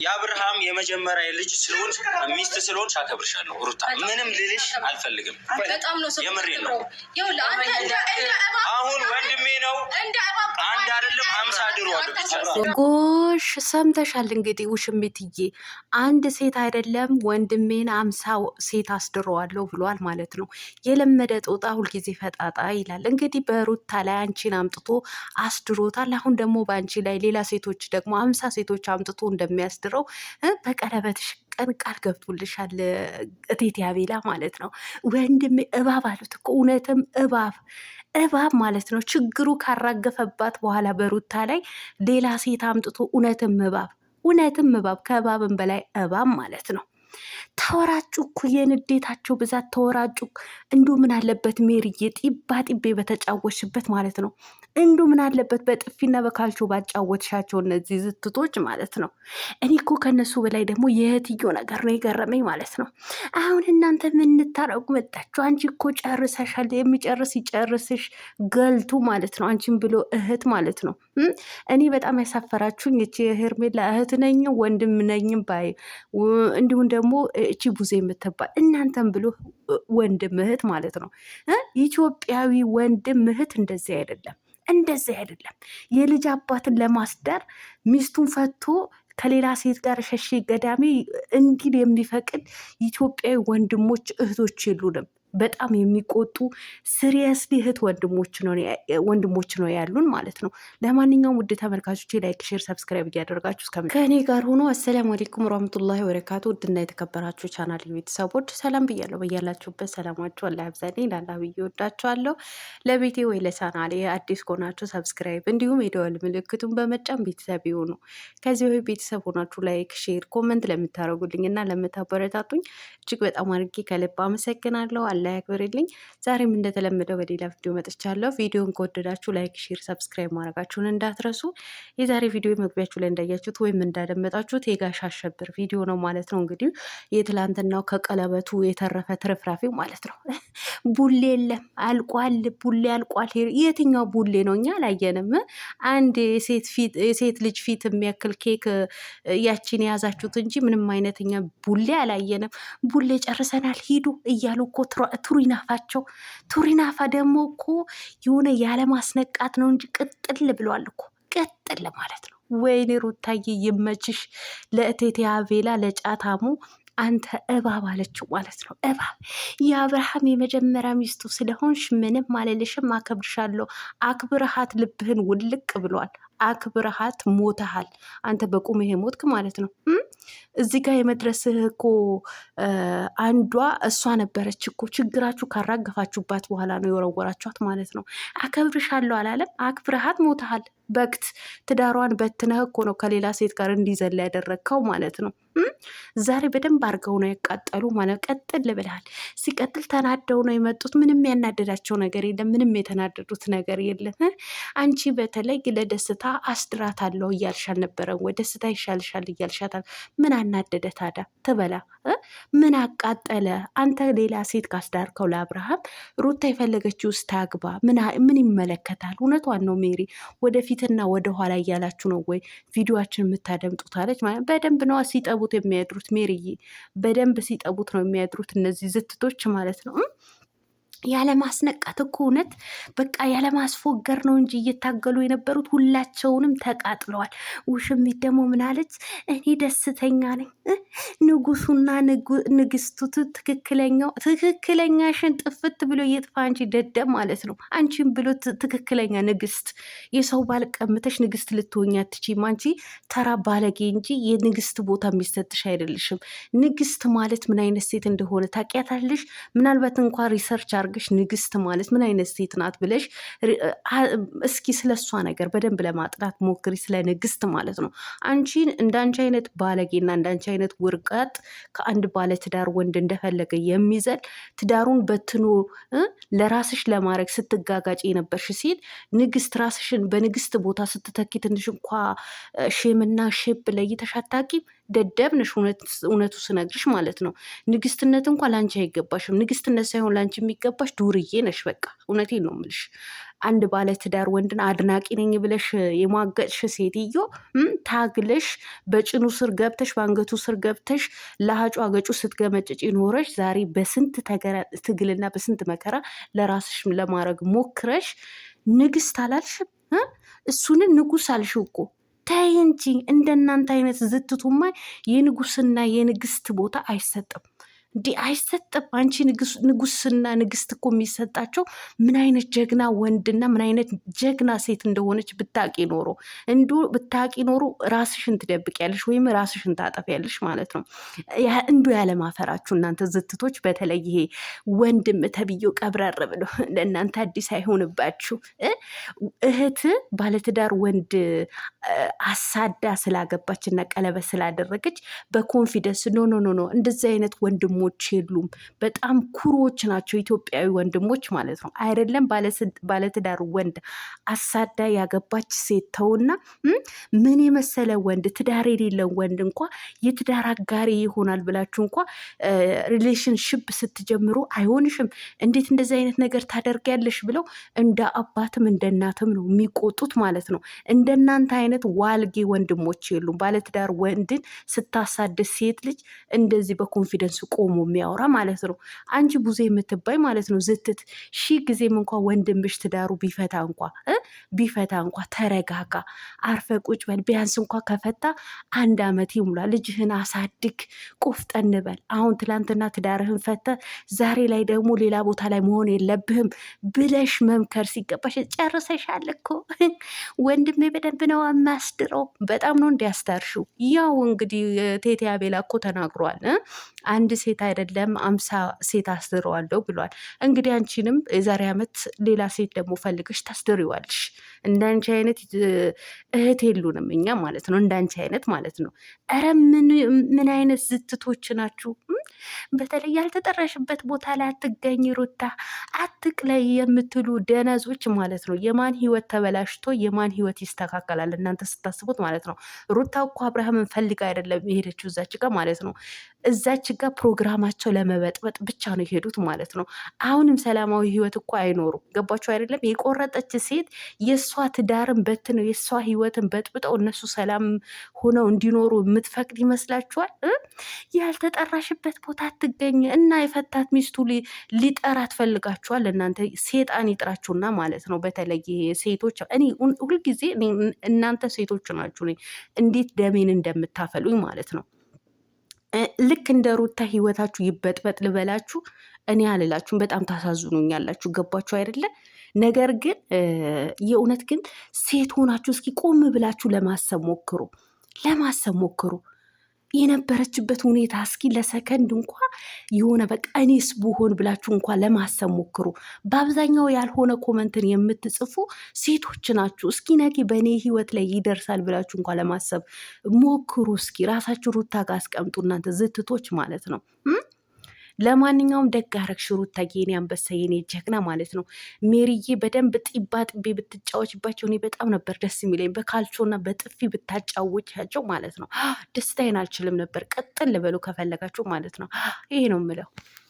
የአብርሃም የመጀመሪያ ልጅ ስለሆን ሚስት ስለሆን አከብርሻለሁ ሩታ። ምንም ልልሽ አልፈልግም። በጣም ነው የምሬ ነው። አሁን ወንድሜ ነው። አንድ አይደለም 50 ድሮ ጎሽ ሰምተሻል። እንግዲህ ውሽሚትዬ አንድ ሴት አይደለም ወንድሜን 50 ሴት አስድረዋለሁ ብሏል ማለት ነው። የለመደ ጦጣ ሁልጊዜ ፈጣጣ ይላል። እንግዲህ በሩታ ላይ አንቺን አምጥቶ አስድሮታል። አሁን ደግሞ በአንቺ ላይ ሌላ ሴቶች ደግሞ 50 ሴቶች አምጥቶ እንደሚያስድረው በቀለበትሽ ቀን ቃል ገብቶልሻል እቴቴ አቤላ ማለት ነው። ወንድሜ እባብ አሉት እኮ እውነትም እባብ ማለት ነው። ችግሩ ካራገፈባት በኋላ በሩታ ላይ ሌላ ሴት አምጥቶ እውነትም እባብ ከእባብም በላይ እባብ ማለት ነው። ተወራጩ እኮ የንዴታቸው ብዛት ተወራጩ። እንዱ ምን አለበት ሜሪዬ ጢባ ጢቤ በተጫወትሽበት ማለት ነው። እንዱ ምን አለበት በጥፊና በካልቾ ባጫወትሻቸው እነዚህ ዝትቶች ማለት ነው። እኔ እኮ ከነሱ በላይ ደግሞ የእህትዮ ነገር ነው የገረመኝ ማለት ነው። አሁን እናንተ ምንታረጉ መጣችሁ? አንቺ እኮ ጨርሰሻል። የሚጨርስ ይጨርስሽ ገልቱ ማለት ነው። አንቺን ብሎ እህት ማለት ነው። እኔ በጣም ያሳፈራችሁኝ እቺ ሄርሜላ እህት ነኝ ወንድም ነኝም ባይ እንዲሁም ደግሞ እቺ ቡዜ የምትባል እናንተም ብሎ ወንድም እህት ማለት ነው። ኢትዮጵያዊ ወንድም እህት እንደዚህ አይደለም። የልጅ አባትን ለማስዳር ሚስቱን ፈቶ ከሌላ ሴት ጋር ሸሼ ገዳሜ እንዲል የሚፈቅድ ኢትዮጵያዊ ወንድሞች እህቶች የሉንም። በጣም የሚቆጡ ሲሪየስሊ እህት ወንድሞች ነው ያሉን ማለት ነው። ለማንኛውም ውድ ተመልካቾች ላይክ፣ ሼር፣ ሰብስክራይብ እያደረጋችሁ ከኔ ጋር ሆኖ አሰላሙ አለይኩም ወራህመቱላሂ ወበረካቱ። ውድና የተከበራችሁ ቻናል ቤተሰቦች ሰላም ብያለሁ። በያላችሁበት ሰላማችሁ አላህ ያብዛልኝ። ላላ ብዬ ወዳችኋለሁ። ለቤቴ ወይ ለቻናሌ አዲስ ከሆናችሁ ሰብስክራይብ እንዲሁም የደወል ምልክቱን በመጫን ቤተሰብ ይሁኑ። ከዚህ ወይ ቤተሰብ ሆናችሁ ላይክ፣ ሼር፣ ኮመንት ለምታደርጉልኝ እና ለምታበረታቱኝ እጅግ በጣም አድርጌ ከልብ አመሰግናለሁ። አላህ ያክብርልኝ። ዛሬም እንደተለመደው በሌላ ቪዲዮ መጥቻለሁ። ቪዲዮን ከወደዳችሁ ላይክ፣ ሼር፣ ሰብስክራይብ ማድረጋችሁን እንዳትረሱ። የዛሬ ቪዲዮ መግቢያችሁ ላይ እንዳያችሁት ወይም እንዳደመጣችሁት የጋሽ አሸብር ቪዲዮ ነው ማለት ነው። እንግዲህ የትላንትናው ከቀለበቱ የተረፈ ትርፍራፊው ማለት ነው። ቡሌ የለም አልቋል። ቡሌ አልቋል። የትኛው ቡሌ ነው? እኛ አላየንም። አንድ የሴት ልጅ ፊት የሚያክል ኬክ ያቺን የያዛችሁት እንጂ ምንም አይነትኛ ቡሌ አላየንም። ቡሌ ጨርሰናል ሂዱ እያሉ እኮ ቱሪናፋ ደግሞ እኮ የሆነ ያለማስነቃት ነው እንጂ ቅጥል ብለዋል እኮ ቅጥል ማለት ነው። ወይኔ ሩታዬ ይመችሽ። ለእቴቴ አቤላ ለጫታሙ አንተ እባብ አለችው ማለት ነው። እባብ የአብርሃም የመጀመሪያ ሚስቱ ስለሆንሽ ምንም አልልሽም፣ አከብርሻለሁ። አክብረሃት ልብህን ውልቅ ብሏል። አክብረሃት ሞተሃል። አንተ በቁምህ ሞትክ ማለት ነው። እዚህ ጋር የመድረስህ እኮ አንዷ እሷ ነበረች እኮ። ችግራችሁ ካራገፋችሁባት በኋላ ነው የወረወራችኋት ማለት ነው። አከብርሻለሁ አላለም። አክብረሃት ሞተሃል። በክት ትዳሯን በትነህ እኮ ነው ከሌላ ሴት ጋር እንዲዘላ ያደረግከው ማለት ነው። ዛሬ በደንብ አድርገው ነው ያቃጠሉ ማለት ቀጥል ብለሃል። ሲቀጥል ተናደው ነው የመጡት። ምንም ያናደዳቸው ነገር የለም። ምንም የተናደዱት ነገር የለም። አንቺ በተለይ ለደስታ አስድራታለሁ እያልሽ አልነበረም ወይ? ደስታ ይሻልሻል እያልሻታል። ምን አናደደ ታዲያ? ትበላ ምን አቃጠለ? አንተ ሌላ ሴት ካስዳርከው ለአብርሃም ሩታ የፈለገችው ውስጥ ታግባ። ምን ይመለከታል? እውነቷን ነው ሜሪ። ወደፊትና ወደኋላ እያላችሁ ነው ወይ ቪዲዮችን የምታደምጡት አለች ማለት። በደንብ ነዋ ሲጠቡት የሚያድሩት ሜሪዬ፣ በደንብ ሲጠቡት ነው የሚያድሩት እነዚህ ዝትቶች ማለት ነው። ያለማስነቃት እኮ እውነት በቃ ያለማስፎገር ነው እንጂ እየታገሉ የነበሩት ሁላቸውንም ተቃጥለዋል። ውሽሚት ደግሞ ምናለች? እኔ ደስተኛ ነኝ። ንጉሱና ንግስቱ ትክክለኛሽን ጥፍት ብሎ የጥፋ አንቺ ደደብ ማለት ነው። አንቺን ብሎ ትክክለኛ ንግስት የሰው ባል ቀምተሽ ንግስት ልትሆኛ አትችይም። አንቺ ተራ ባለጌ እንጂ የንግስት ቦታ የሚሰጥሽ አይደለሽም። ንግስት ማለት ምን አይነት ሴት እንደሆነ ታውቂያታለሽ? ምናልባት እንኳን ሪሰርች አድርገሽ ንግስት ማለት ምን አይነት ሴት ናት ብለሽ እስኪ ስለሷ ነገር በደንብ ለማጥናት ሞክሪ፣ ስለ ንግስት ማለት ነው። አንቺን እንዳንቺ አይነት ባለጌና እንዳንቺ አይነት ውርቀት ከአንድ ባለትዳር ወንድ እንደፈለገ የሚዘል ትዳሩን በትኖ ለራስሽ ለማድረግ ስትጋጋጭ የነበርሽ ሴት ንግስት ራስሽን በንግስት ቦታ ስትተኪ ትንሽ እንኳ ሼምና ሼፕ ለይተሽ አታውቂም? ደደብ ነሽ፣ እውነቱ ስነግርሽ ማለት ነው። ንግስትነት እንኳን ላንቺ አይገባሽም። ንግስትነት ሳይሆን ላንቺ የሚገባሽ ዱርዬ ነሽ። በቃ እውነቴን ነው የምልሽ። አንድ ባለትዳር ወንድን አድናቂ ነኝ ብለሽ የሟገጥሽ ሴትዮ ታግለሽ በጭኑ ስር ገብተሽ በአንገቱ ስር ገብተሽ ለሀጩ አገጩ ስትገመጭጭ ኖረሽ ዛሬ በስንት ትግልና በስንት መከራ ለራስሽ ለማድረግ ሞክረሽ ንግስት አላልሽም? እሱንን ንጉስ አልሽው እኮ። ተይ እንጂ እንደናንተ አይነት ዝትቱማ የንጉስና የንግስት ቦታ አይሰጥም። እንዲህ አይሰጥም። አንቺ ንጉስና ንግስት እኮ የሚሰጣቸው ምን አይነት ጀግና ወንድና ምን አይነት ጀግና ሴት እንደሆነች ብታቂ ኖሮ ብታቂ ኖሮ ራስሽን ትደብቂያለሽ ወይም ራስሽን ታጠፊያለሽ ማለት ነው። እንዱ ያለማፈራችሁ እናንተ ዝትቶች፣ በተለይ ይሄ ወንድም ተብዬው ቀብረር ብሎ ለእናንተ አዲስ አይሆንባችሁ። እህት ባለትዳር ወንድ አሳዳ ስላገባች እና ቀለበት ስላደረገች በኮንፊደንስ ኖ ኖ ኖ እንደዚህ አይነት ወንድሞች የሉም። በጣም ኩሮዎች ናቸው ኢትዮጵያዊ ወንድሞች ማለት ነው። አይደለም ባለትዳር ወንድ አሳዳ ያገባች ሴት ተውና፣ ምን የመሰለ ወንድ ትዳር የሌለው ወንድ እንኳ የትዳር አጋሪ ይሆናል ብላችሁ እንኳ ሪሌሽንሽፕ ስትጀምሩ አይሆንሽም፣ እንዴት እንደዚህ አይነት ነገር ታደርጊያለሽ ብለው እንደ አባትም እንደ እናትም ነው የሚቆጡት ማለት ነው። እንደናንተ አይነት ዋልጌ ወንድሞች የሉም። ባለትዳር ወንድን ስታሳድስ ሴት ልጅ እንደዚህ በኮንፊደንስ ቆሞ የሚያወራ ማለት ነው። አንቺ ቡዜ የምትባይ ማለት ነው ዝትት፣ ሺህ ጊዜም እንኳ ወንድምሽ ትዳሩ ቢፈታ እንኳ ተረጋጋ፣ አርፈ ቁጭ በል። ቢያንስ እንኳ ከፈታ 1 ዓመት ይሙላ፣ ልጅህን አሳድግ፣ ቆፍጠን በል። አሁን ትላንትና ትዳርህን ፈተ ዛሬ ላይ ደግሞ ሌላ ቦታ ላይ መሆን የለብህም ብለሽ መምከር ሲገባሽ ጨርሰሻል እኮ። ወንድሜ በደንብ ነው የማያስድረው። በጣም ነው እንዲያስታርሽው። ያው እንግዲህ ቴቴ አቤላ እኮ ተናግሯል። አንድ ሴት አይደለም 50 ሴት አስድረዋለሁ ብሏል። እንግዲህ አንቺንም የዛሬ ዓመት ሌላ ሴት ደግሞ ፈልገሽ ታስድሪዋለሽ። እንዳንቺ አይነት እህት የሉንም እኛ ማለት ነው። እንዳንቺ አይነት ማለት ነው። ኧረ ምን አይነት ዝትቶች ናችሁ? በተለይ ያልተጠራሽበት ቦታ ላይ አትገኝ ሩታ፣ አትቅለይ የምትሉ ደነዞች ማለት ነው። የማን ህይወት ተበላሽቶ የማን ህይወት ይስተካከላል እናንተ ስታስቡት ማለት ነው። ሩታ እኮ አብርሃምን ፈልጋ አይደለም የሄደችው እዛች ጋር ማለት ነው። እዛች ጋር ፕሮግራማቸው ለመበጥበጥ ብቻ ነው የሄዱት ማለት ነው። አሁንም ሰላማዊ ህይወት እኮ አይኖሩም። ገባቸው አይደለም? የቆረጠች ሴት የእሷ ትዳርን በትነው የእሷ ህይወትን በጥብጠው እነሱ ሰላም ሆነው እንዲኖሩ የምትፈቅድ ይመስላችኋል? ያልተጠራሽበት ቦታ አትገኝ እና የፈታት ሚስቱ ሊጠራ ትፈልጋችኋል እናንተ። ሴጣን ይጥራችሁና ማለት ነው። በተለይ ሴቶች፣ እኔ ሁልጊዜ እናንተ ሴቶች ናችሁ እንዴት ደሜን እንደምታፈሉኝ ማለት ነው። ልክ እንደ ሩታ ህይወታችሁ ይበጥበጥ ልበላችሁ እኔ አልላችሁም። በጣም ታሳዝኑኛላችሁ። ገባችሁ አይደለ? ነገር ግን የእውነት ግን ሴት ሆናችሁ እስኪ ቆም ብላችሁ ለማሰብ ሞክሩ። የነበረችበት ሁኔታ እስኪ ለሰከንድ እንኳ የሆነ በቃ እኔስ ብሆን ብላችሁ እንኳ ለማሰብ ሞክሩ። በአብዛኛው ያልሆነ ኮመንትን የምትጽፉ ሴቶች ናችሁ። እስኪ ነገ በእኔ ህይወት ላይ ይደርሳል ብላችሁ እንኳ ለማሰብ ሞክሩ። እስኪ ራሳችሁ ሩታ ጋር አስቀምጡ እናንተ ዝትቶች ማለት ነው። ለማንኛውም ደግ አደረግሽ ሩታዬ፣ የኔ አንበሳ፣ የኔ ጀግና ማለት ነው። ሜሪዬ በደንብ ጢባ ጥቤ ብትጫወችባቸው እኔ በጣም ነበር ደስ የሚለኝ። በካልቾና በጥፊ ብታጫወቻቸው ማለት ነው። ደስታዬን አልችልም ነበር። ቀጥል ልበሉ ከፈለጋችሁ ማለት ነው። ይሄ ነው የምለው።